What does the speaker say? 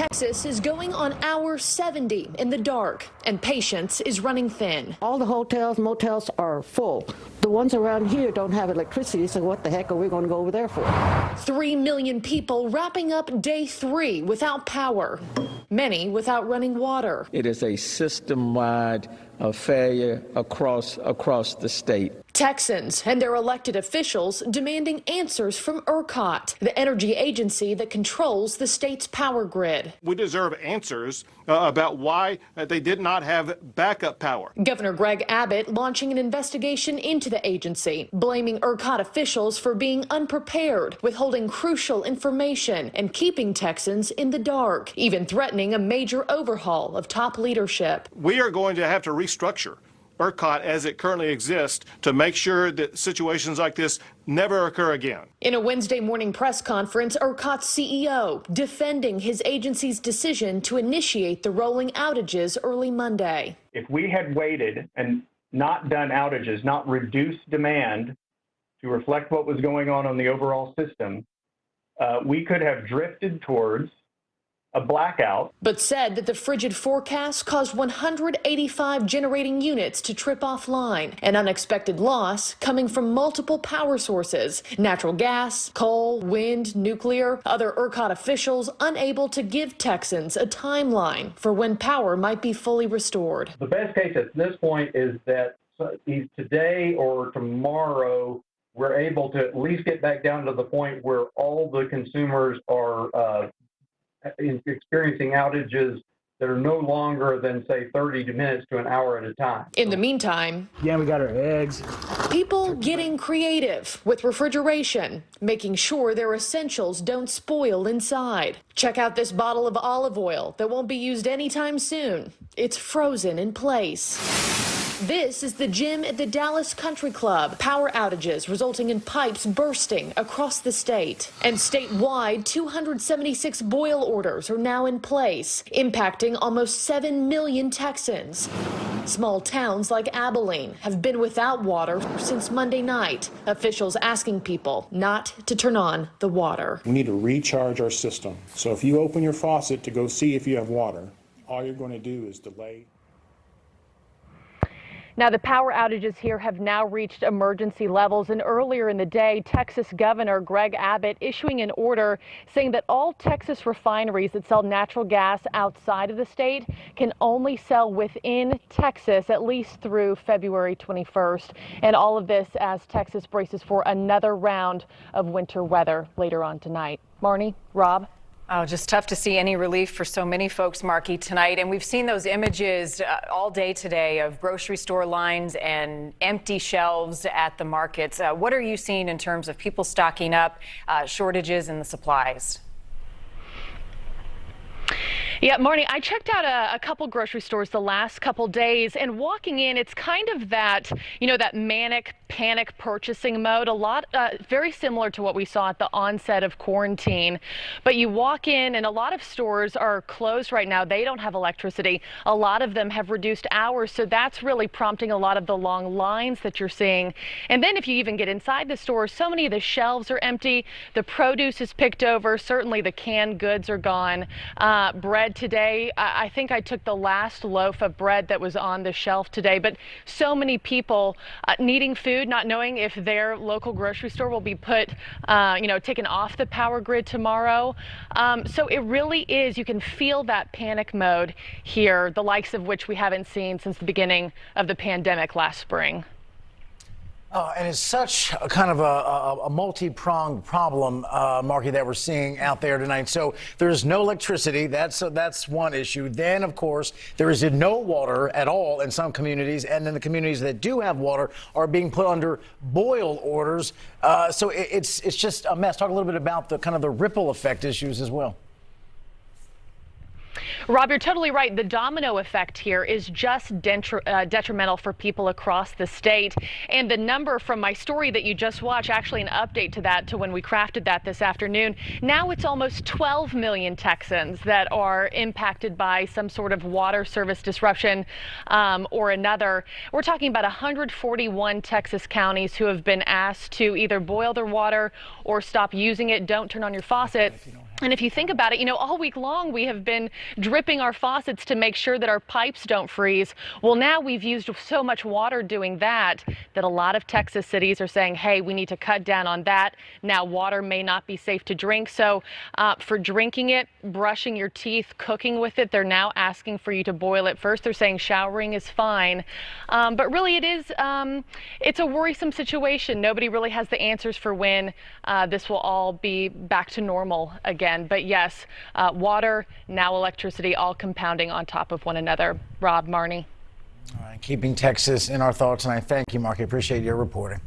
Texas is going on hour 70 in the dark, and patience is running thin. All the hotels, motels are full. The ones around here don't have electricity, so what the heck are we going to go over there for? 3 million people wrapping up day 3 without power, many without running water. It is a system-wide failure across the state. Texans and their elected officials demanding answers from ERCOT, the energy agency that controls the state's power grid. We deserve answers about why they did not have backup power. Governor Greg Abbott launching an investigation into the agency, blaming ERCOT officials for being unprepared, withholding crucial information, and keeping Texans in the dark, even threatening a major overhaul of top leadership. We are going to have to restructure ERCOT as it currently exists to make sure that situations like this never occur again. In a Wednesday morning press conference, ERCOT's CEO defending his agency's decision to initiate the rolling outages early Monday. If we had waited and not done outages, not reduced demand to reflect what was going on the overall system, we could have drifted towards a blackout. But said that the frigid forecast caused 185 generating units to trip offline, an unexpected loss coming from multiple power sources, natural gas, coal, wind, nuclear. Other ERCOT officials unable to give Texans a timeline for when power might be fully restored. The best case at this point is that today or tomorrow we're able to at least get back down to the point where all the consumers are experiencing outages that are no longer than, say, 30 minutes to an hour at a time. In the meantime, yeah, we got our eggs. People getting creative with refrigeration, making sure their essentials don't spoil inside. Check out this bottle of olive oil that won't be used anytime soon. It's frozen in place. This is the gym at the Dallas Country Club. Power outages resulting in pipes bursting across the state. And statewide, 276 boil orders are now in place, impacting almost 7 million Texans. Small towns like Abilene have been without water since Monday night. Officials asking people not to turn on the water. We need to recharge our system. So if you open your faucet to go see if you have water, all you're going to do is delay. Now, the power outages here have now reached emergency levels, and earlier in the day, Texas Governor Greg Abbott issuing an order saying that all Texas refineries that sell natural gas outside of the state can only sell within Texas at least through February 21st. And all of this as Texas braces for another round of winter weather later on tonight. Marnie, Rob. Oh, just tough to see any relief for so many folks, Marky, tonight. And we've seen those images all day today of grocery store lines and empty shelves at the markets. What are you seeing in terms of people stocking up, shortages in the supplies? Yeah, Marnie, I checked out a couple grocery stores the last couple days, and walking in, it's kind of that, that manic panic purchasing mode, a lot very similar to what we saw at the onset of quarantine. But you walk in and a lot of stores are closed right now. They don't have electricity. A lot of them have reduced hours, so that's really prompting a lot of the long lines that you're seeing. And then if you even get inside the store, so many of the shelves are empty. The produce is picked over. Certainly the canned goods are gone. Bread today, I think I took the last loaf of bread that was on the shelf today, but so many people needing food, not knowing if their local grocery store will be put, taken off the power grid tomorrow. So it really is, you can feel that panic mode here, the likes of which we haven't seen since the beginning of the pandemic last spring. And it's such a kind of a multi-pronged problem, Marky, that we're seeing out there tonight. So there's no electricity. That's one issue. Then, of course, there is no water at all in some communities. And then the communities that do have water are being put under boil orders. So it's just a mess. Talk a little bit about the kind of the ripple effect issues as well. Rob, you're totally right. The domino effect here is just detrimental for people across the state. And the number from my story that you just watched, actually an update to that, to when we crafted that this afternoon, now it's almost 12 million Texans that are impacted by some sort of water service disruption or another. We're talking about 141 Texas counties who have been asked to either boil their water or stop using it. Don't turn on your faucet. And if you think about it, all week long we have been dripping our faucets to make sure that our pipes don't freeze. Well, now we've used so much water doing that a lot of Texas cities are saying, hey, we need to cut down on that. Now water may not be safe to drink. So for drinking it, brushing your teeth, cooking with it, they're now asking for you to boil it. First, they're saying showering is fine. But really it's a worrisome situation. Nobody really has the answers for when this will all be back to normal again. But yes, water, now electricity, all compounding on top of one another. Rob, Marnie. All right, keeping Texas in our thoughts, and I thank you, Mark. I appreciate your reporting.